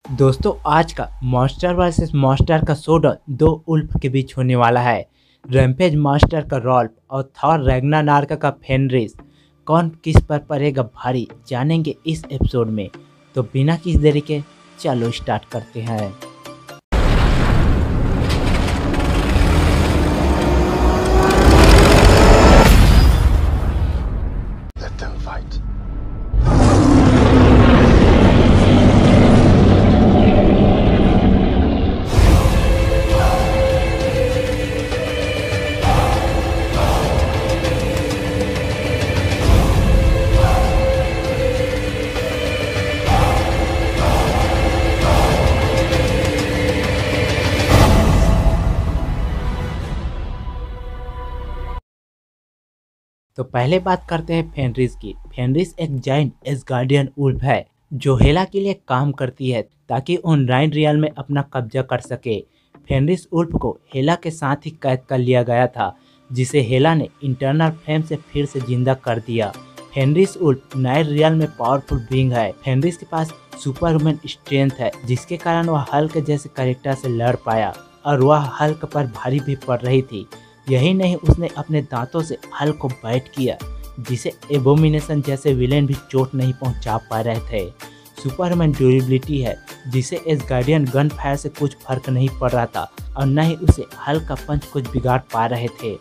दोस्तों आज का मॉन्स्टर वर्सेस मॉन्स्टर का शोडाउन दो उल्फ के बीच होने वाला है। रैम्पेज मॉन्स्टर का रॉल्फ और थॉर रैग्नारॉक का फेनरिस। कौन किस पर पड़ेगा भारी, जानेंगे इस एपिसोड में। तो बिना किसी देरी के चलो स्टार्ट करते हैं। Let them fight. तो पहले बात करते हैं फेनरिस की। फेनरिस एक जाइंट एसगार्डियन उल्फ है जो हेला के लिए काम करती है ताकि उन राइन रियल में अपना कब्जा कर सके। फेनरिस उल्फ को हेला के साथ ही कैद कर लिया गया था, जिसे हेला ने इंटरनल फ्लेम से फिर से जिंदा कर दिया। फेनरिस उल्फ नाइन रियल में पावरफुल बीइंग है। फेनरिस के पास सुपर ह्यूमन स्ट्रेंथ है, जिसके कारण वह हल्क जैसे कैरेक्टर से लड़ पाया और वह हल्क पर भारी भी पड़ रही थी। यही नहीं, उसने अपने दांतों से हल्क को बाइट किया, जिसे एबोमिनेशन जैसे विलेन भी चोट नहीं पहुंचा पा रहे थे। सुपरमैन ड्यूरेबिलिटी है, जिसे एसगार्डियन गन फायर से कुछ फर्क नहीं पड़ रहा था और न ही उसे हल्क का पंच कुछ बिगाड़ पा रहे थे।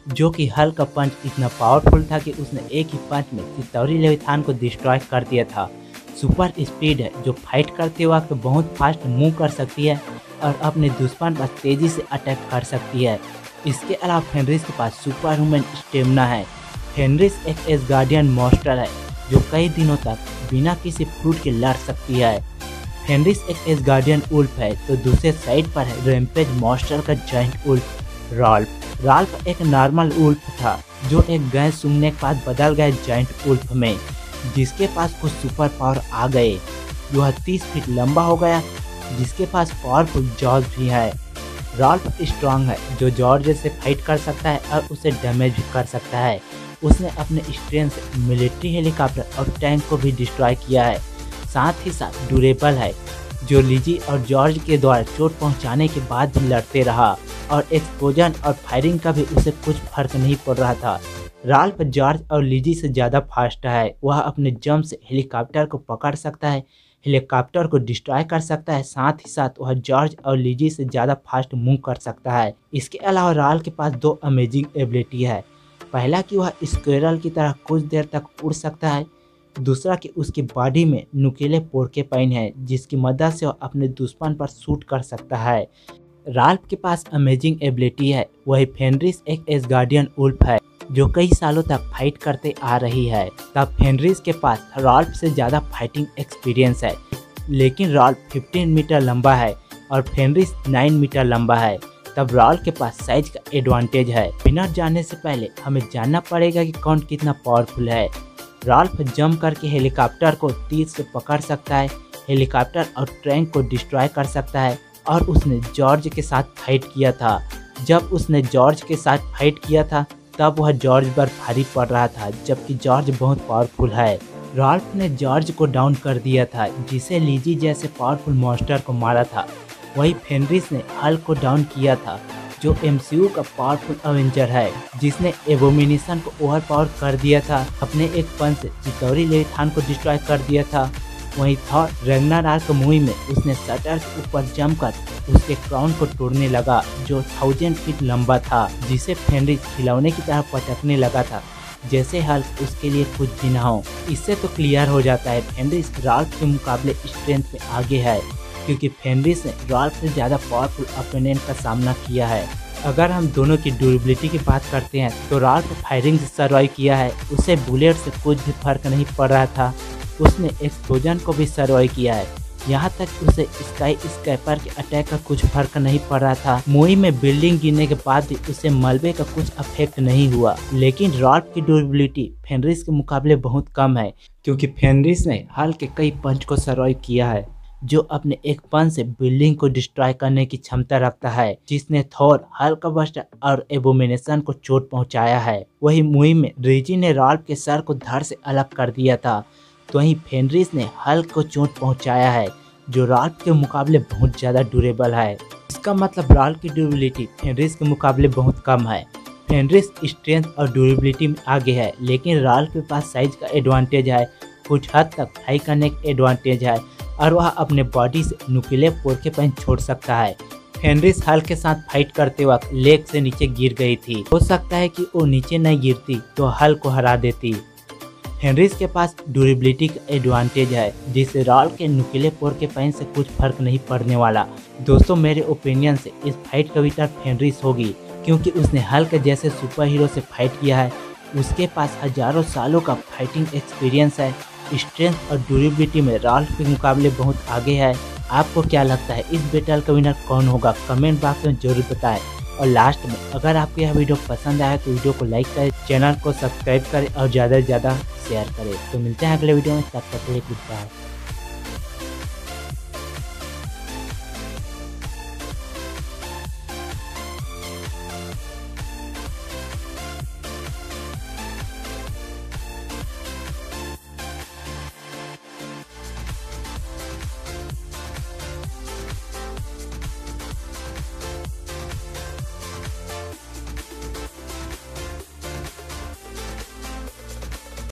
जो कि हल्क का पंच इतना पावरफुल था कि उसने एक ही पंच में चितौरी लेविथान को डिस्ट्रॉय कर दिया था। सुपर स्पीड है, जो फाइट करते वक्त बहुत फास्ट मूव कर सकती है और अपने दुश्मन पर तेजी से अटैक कर सकती है। इसके अलावा फेनरिस के पास सुपर ह्यूमन स्टेमिना है। फेनरिस एक एसगार्डियन मॉन्स्टर है जो कई दिनों तक बिना किसी फ्रूट के लड़ सकती है। फेनरिस एक एसगार्डियन उल्फ है, तो दूसरे साइड पर है रैम्पेज मॉन्स्टर का जाइंट उल्फ राल्फ। राल्फ एक नॉर्मल उल्फ था जो एक गैस सूंघने के बाद बदल गए जाइंट उल्फ में, जिसके पास कुछ सुपर पावर आ गए। वह 30 फीट लंबा हो गया, जिसके पास पावरफुल जॉज भी है। राल्फ स्ट्रांग है, जो जॉर्ज से फाइट कर सकता है और उसे डैमेज भी कर सकता है। उसने अपने स्ट्रेंथ से मिलिट्री हेलीकॉप्टर और टैंक को भी डिस्ट्रॉय किया है। साथ ही साथ ड्यूरेबल है, जो लिजी और जॉर्ज के द्वारा चोट पहुंचाने के बाद भी लड़ते रहा और एक्सप्लोजन और फायरिंग का भी उसे कुछ फर्क नहीं पड़ रहा था। राल्फ जॉर्ज और लिजी से ज़्यादा फास्ट है। वह अपने जंप से हेलीकॉप्टर को पकड़ सकता है, हेलीकॉप्टर को डिस्ट्रॉय कर सकता है। साथ ही साथ वह जॉर्ज और लिजी से ज़्यादा फास्ट मूव कर सकता है। इसके अलावा राल्फ के पास दो अमेजिंग एबिलिटी है। पहला कि वह स्क्वेरल की तरह कुछ देर तक उड़ सकता है। दूसरा कि उसकी बॉडी में नुकीले पोर्केपाइन है, जिसकी मदद से वह अपने दुश्मन पर शूट कर सकता है। राल्फ के पास अमेजिंग एबिलिटी है। वही फेनरिस एक एसगार्डियन उल्फ है जो कई सालों तक फाइट करते आ रही है। तब फेनरिस के पास राल्फ से ज़्यादा फाइटिंग एक्सपीरियंस है, लेकिन राल्फ 15 मीटर लंबा है और फेनरिस 9 मीटर लंबा है। तब राल्फ के पास साइज का एडवांटेज है। बिना जानने से पहले हमें जानना पड़ेगा कि कौन कितना पावरफुल है। राल्फ जंप करके हेलीकॉप्टर को तीर से पकड़ सकता है, हेलीकॉप्टर और टैंक को डिस्ट्रॉय कर सकता है। और उसने जॉर्ज के साथ फाइट किया था। जब उसने जॉर्ज के साथ फाइट किया था तब वह जॉर्ज पर भारी पड़ रहा था, जबकि जॉर्ज बहुत पावरफुल है। राल्फ ने जॉर्ज को डाउन कर दिया था, जिसे लिजी जैसे पावरफुल मॉन्स्टर को मारा था। वही फेनरिस ने हल्क को डाउन किया था, जो एमसीयू का पावरफुल अवेंजर है, जिसने एबोमिनेशन को ओवर पावर कर दिया था। अपने एक पंच से चितौरी लेविथान को डिस्ट्रॉय कर दिया था। वहीं थॉर रैग्नारॉक मूवी में उसने शटर के ऊपर जंप कर उसके क्राउन को तोड़ने लगा, जो 1000 फीट लंबा था, जिसे फेनरिस खिलौने की तरह पटकने लगा था, जैसे हल्क उसके लिए कुछ भी ना हो। इससे तो क्लियर हो जाता है फेनरिस राल्फ के मुकाबले स्ट्रेंथ में आगे है, क्योंकि फेनरिस ने राल्फ से ज़्यादा पावरफुल ओपोनेंट का सामना किया है। अगर हम दोनों की ड्यूरेबिलिटी की बात करते हैं तो राल्फ फायरिंग से सर्वाइव किया है। उसे बुलेट से कुछ भी फर्क नहीं पड़ रहा था। उसने एक्सप्लोजन को भी सर्वाइव किया है। यहाँ तक उसे स्काई स्कैपर के अटैक का कुछ फर्क नहीं पड़ रहा था। मूवी में बिल्डिंग गिरने के बाद भी उसे मलबे का कुछ अफेक्ट नहीं हुआ। लेकिन राल्फ की ड्यूरेबिलिटी फेनरिस के मुकाबले बहुत कम है, क्योंकि फेनरिस ने हल्क के कई पंच को सर्वाइव किया है, जो अपने एक पंच से बिल्डिंग को डिस्ट्रॉय करने की क्षमता रखता है, जिसने थॉर, हल्क बस्टर और एबोमिनेशन को चोट पहुंचाया है। वही मूवी में रिजी ने राल्फ के सर को धड़ से अलग कर दिया था, तो वहीं फेनरिस ने हल्क को चोट पहुंचाया है। जो राल्फ के मुकाबले बहुत ज़्यादा ड्यूरेबल है। इसका मतलब राल्फ की ड्यूरेबिलिटी फेनरिस के मुकाबले बहुत कम है। फेनरिस स्ट्रेंथ और ड्यूरेबिलिटी में आगे है, लेकिन राल्फ के पास साइज का एडवांटेज है, कुछ हद तक फ्लाई करने का एडवांटेज है और वह अपने बॉडी से नुकीले पोर्कूपाइन छोड़ सकता है। फेनरिस हल्क के साथ फाइट करते वक्त लेग से नीचे गिर गई थी। हो सकता है कि वो नीचे नहीं गिरती तो हल्क को हरा देती। फेनरिस के पास ड्यूरेबिलिटी का एडवांटेज है, जिससे राल्फ के नुकीले पोर्कूपाइन से कुछ फर्क नहीं पड़ने वाला। दोस्तों, मेरे ओपिनियन से इस फाइट का विनर फेनरिस होगी, क्योंकि उसने हल्क जैसे सुपर हीरो से फाइट किया है। उसके पास हजारों सालों का फाइटिंग एक्सपीरियंस है। स्ट्रेंथ और ड्यूरेबिलिटी में राल्फ के मुकाबले बहुत आगे है। आपको क्या लगता है, इस बैटल का विनर कौन होगा? कमेंट बॉक्स में जरूर बताएं। और लास्ट में, अगर आपको यह वीडियो पसंद आया तो वीडियो को लाइक करें, चैनल को सब्सक्राइब करें और ज़्यादा से ज़्यादा शेयर करें। तो मिलते हैं अगले वीडियो में, तब तक के लिए गुड बाय।